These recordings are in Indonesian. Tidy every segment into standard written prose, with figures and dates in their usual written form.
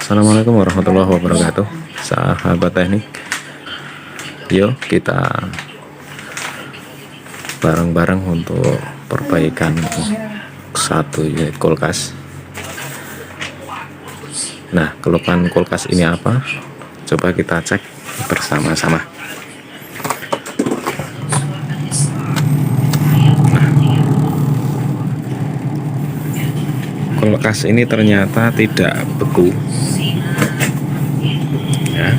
Assalamualaikum warahmatullahi wabarakatuh, sahabat teknik. Yuk kita bareng-bareng untuk perbaikan satu unit kulkas. Nah, keluhan kulkas ini apa? Coba kita cek bersama-sama. Kulkas ini ternyata tidak beku ya.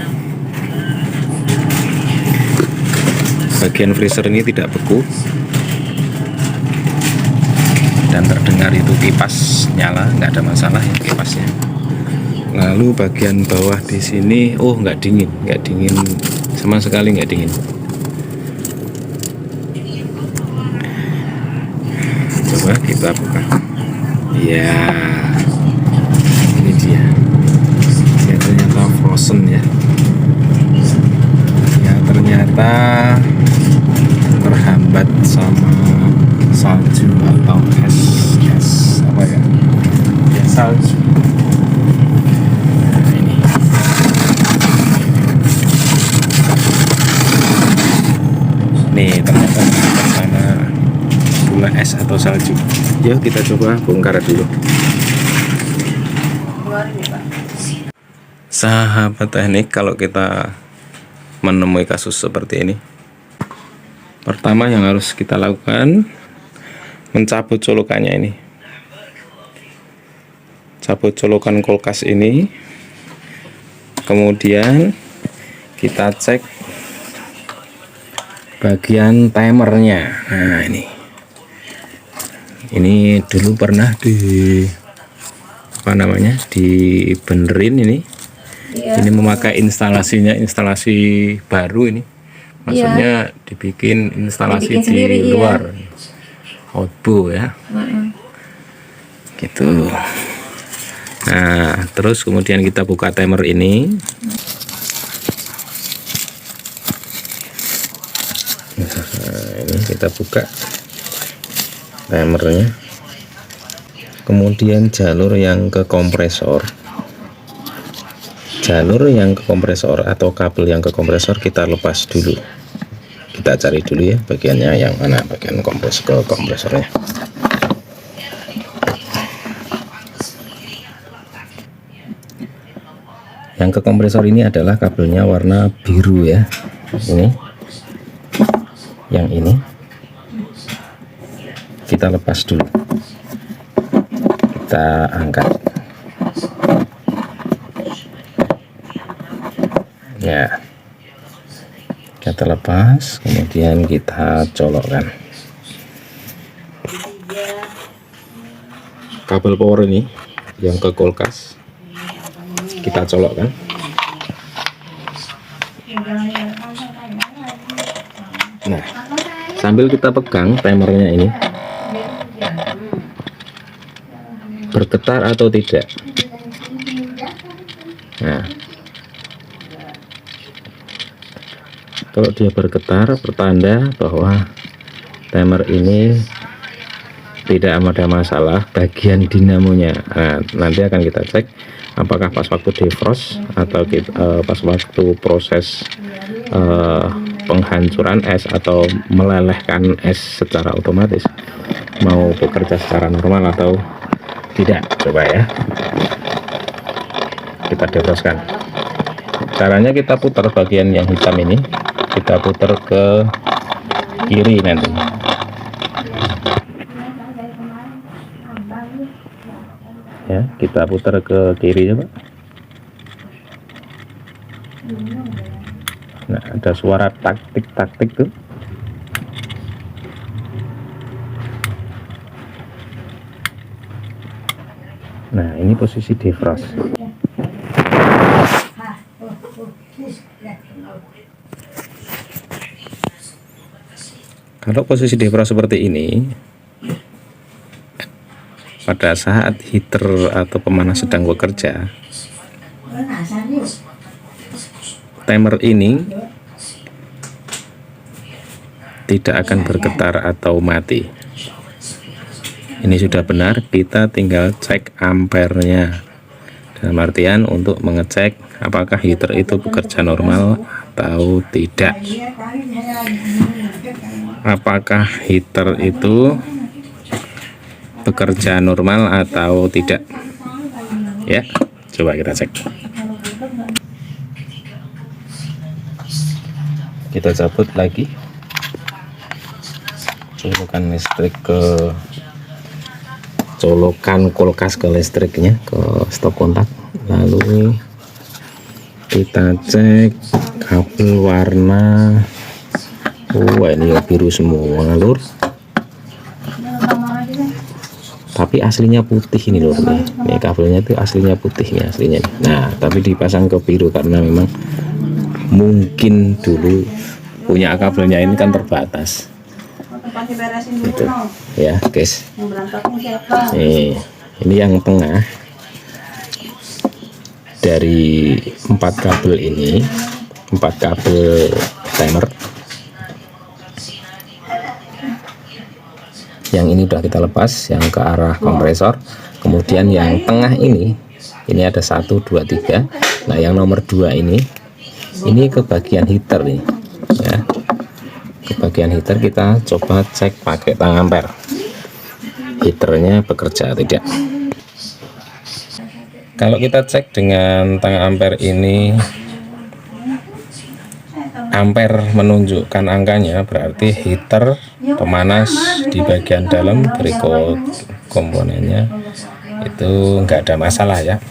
Bagian freezer ini tidak beku dan terdengar itu kipas nyala, nggak ada masalah ya kipasnya. Lalu bagian bawah di sini nggak dingin sama sekali, nggak dingin. Coba kita buka. Ya, ini dia. Ya, ternyata frozen ya. Ya, ternyata terhambat sama salju atau es apa ya? Ya, salju. Nah, ini. Nih, ternyata sama gula es atau salju. Yuk kita coba bongkar dulu. Sahabat teknik, kalau kita menemui kasus seperti ini, pertama yang harus kita lakukan mencabut colokannya ini. Cabut colokan kulkas ini. Kemudian kita cek bagian timernya. Nah, ini dulu pernah dibenerin ini. Ya. Ini memakai instalasi baru ini. Maksudnya dibikin instalasi di luar. Ya. Outbow ya. Gitu. Nah, terus kemudian kita buka timer ini. Nah, ini kita buka timernya, kemudian jalur yang ke kompresor atau kabel yang ke kompresor kita lepas dulu. Kita cari dulu ya bagiannya yang mana, bagian kompresornya. Yang ke kompresor ini adalah kabelnya warna biru ya, ini yang ini kita lepas dulu, kita angkat ya, kita lepas, kemudian kita colokkan kabel power ini yang ke kulkas, kita colokkan. Nah, sambil kita pegang timernya ini bergetar atau tidak. Nah, kalau dia bergetar pertanda bahwa timer ini tidak ada masalah bagian dinamonya. Nah, nanti akan kita cek apakah pas waktu defrost atau pas waktu proses penghancuran es atau melelehkan es secara otomatis mau bekerja secara normal atau tidak. Coba ya, kita defrostkan. Caranya kita putar bagian yang hitam ini, kita putar ke kiri nanti ya, kita putar ke kiri coba. Nah, ada suara taktik tuh. Nah, ini posisi defrost. Kalau posisi defrost seperti ini, pada saat heater atau pemanas sedang bekerja, timer ini tidak akan bergetar atau mati. Ini sudah benar, kita tinggal cek ampernya. dalam artian untuk mengecek apakah heater itu bekerja normal atau tidak. Apakah heater itu bekerja normal atau tidak, ya coba kita cek. Kita cabut lagi colokan kulkas ke listriknya, ke stop kontak. Lalu kita cek kabel warna, ini biru semua lur, tapi aslinya putih ini lur. Ini kabelnya itu aslinya putih nih, aslinya. Nah tapi dipasang ke biru karena memang mungkin dulu punya kabelnya ini kan terbatas gitu ya guys. Ini yang tengah dari 4 kabel ini, 4 kabel timer. Yang ini udah kita lepas, yang ke arah kompresor. Kemudian yang tengah ini ada 1, 2, 3. Nah yang nomor 2 ini ke bagian heater nih ya. Ke bagian heater kita coba cek pakai tang ampere, heaternya bekerja tidak. Kalau kita cek dengan tang ampere ini, ampere menunjukkan angkanya, berarti heater pemanas di bagian dalam berikut komponennya itu enggak ada masalah ya.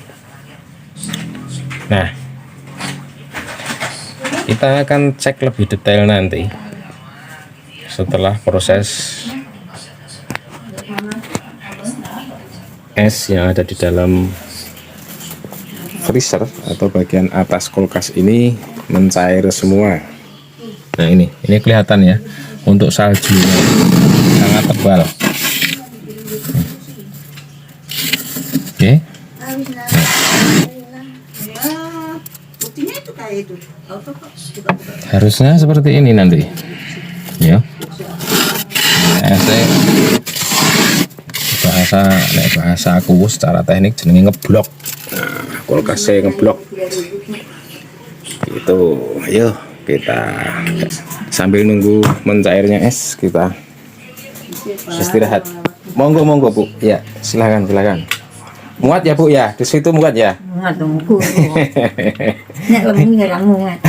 Nah kita akan cek lebih detail nanti setelah proses es yang ada di dalam freezer atau bagian atas kulkas ini mencair semua. Nah ini kelihatan ya, untuk saljunya sangat tebal. Oke. Harusnya seperti ini nanti ya. Bahasa aku secara teknik jenenge ngeblok. Nah, kulkasnya ngeblok itu. Ayo kita sambil nunggu mencairnya es, kita istirahat. Monggo Bu ya, silakan. Muat ya Bu ya, di situ muat ya. Muat dong Bu. Nek lemu ya muat.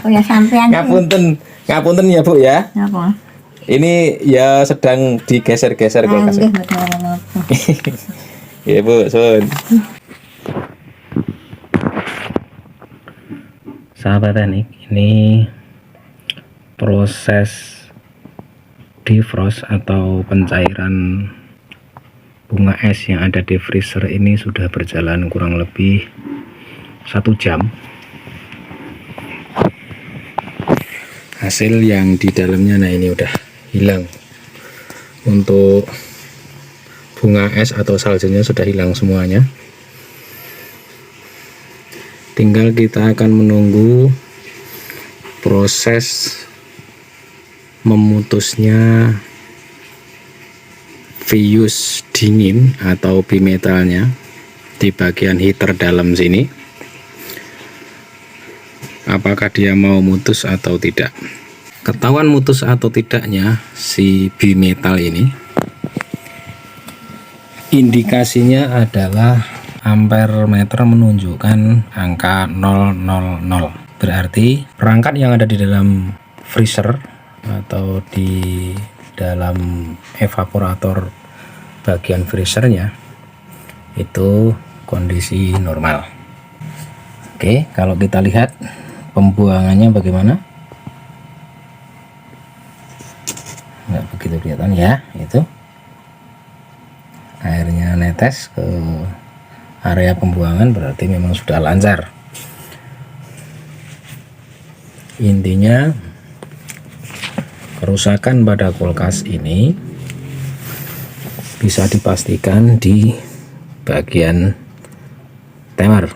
Oh ya sampean. Ngapunten ya Bu ya. Apa? Ini ya sedang digeser-geser kulkasnya. Iya Bu, sun. Sahabat teknik, ini proses defrost atau pencairan bunga es yang ada di freezer ini sudah berjalan kurang lebih 1 jam. Hasil yang di dalamnya, nah ini udah hilang. Untuk bunga es atau saljunya sudah hilang semuanya. Tinggal kita akan menunggu proses memutusnya fuse dingin atau bimetalnya di bagian heater dalam sini. Apakah dia mau mutus atau tidak? Ketahuan mutus atau tidaknya si bimetal ini, indikasinya adalah ampere meter menunjukkan angka 000. Berarti perangkat yang ada di dalam freezer atau di dalam evaporator bagian freezernya itu kondisi normal. Oke, kalau kita lihat pembuangannya bagaimana? Nggak begitu kelihatan ya, itu airnya netes ke area pembuangan, berarti memang sudah lancar. Intinya kerusakan pada kulkas ini bisa dipastikan di bagian timer.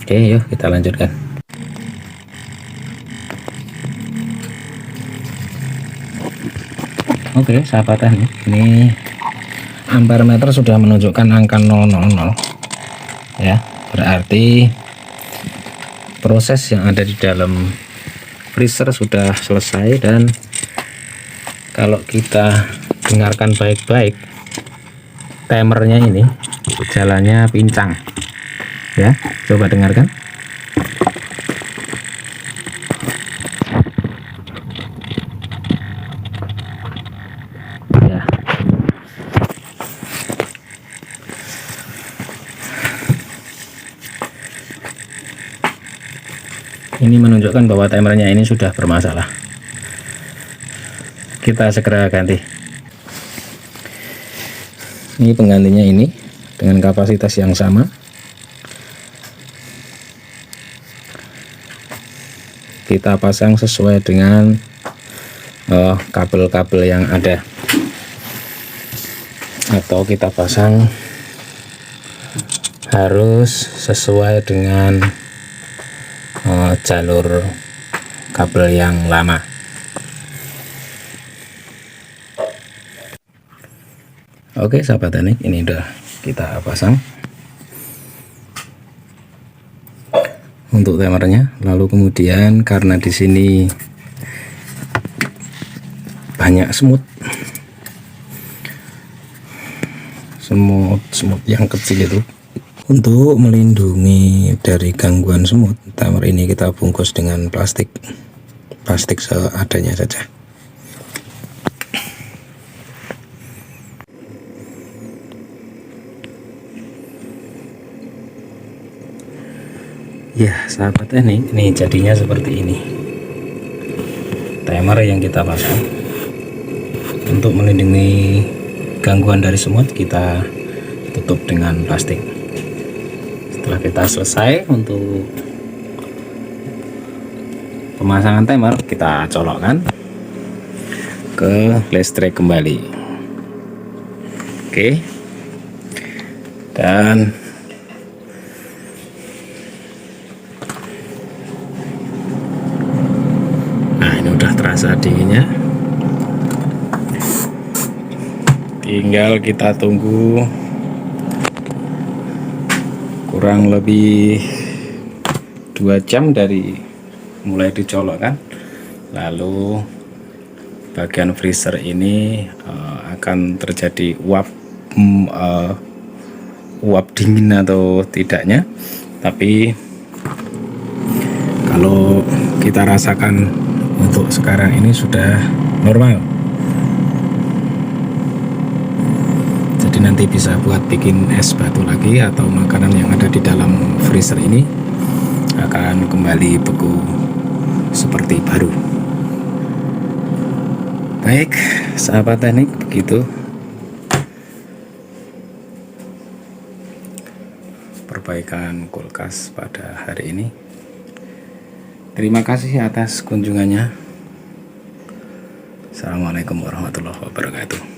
Oke, yuk kita lanjutkan. Oke, sahabat teknik, ini ampere meter sudah menunjukkan angka 000 ya, berarti proses yang ada di dalam freezer sudah selesai. Dan kalau kita dengarkan baik-baik, timernya ini jalannya pincang ya, coba dengarkan ya. Ini menunjukkan bahwa timernya ini sudah bermasalah. Kita segera ganti. Ini penggantinya ini dengan kapasitas yang sama. Kita pasang sesuai dengan kabel-kabel yang ada, atau kita pasang harus sesuai dengan jalur kabel yang lama. Oke sahabat teknik, ini udah kita pasang untuk timernya. Lalu kemudian karena di sini banyak semut yang kecil itu, untuk melindungi dari gangguan semut, timer ini kita bungkus dengan plastik seadanya saja. Ya sahabat teknik, ini jadinya seperti ini timer yang kita pasang. Untuk melindungi gangguan dari semut, kita tutup dengan plastik. Setelah kita selesai untuk pemasangan timer, kita colokkan ke listrik kembali. Oke, dan nah ini udah terasa dinginnya. Tinggal kita tunggu kurang lebih 2 jam dari mulai dicolokkan. Lalu bagian freezer ini akan terjadi uap dingin atau tidaknya. Tapi kalau kita rasakan untuk sekarang ini sudah normal. Jadi nanti bisa buat bikin es batu lagi, atau makanan yang ada di dalam freezer ini akan kembali beku seperti baru. Baik sahabat teknik, begitu perbaikan kulkas pada hari ini. Terima kasih atas kunjungannya. Assalamualaikum warahmatullahi wabarakatuh.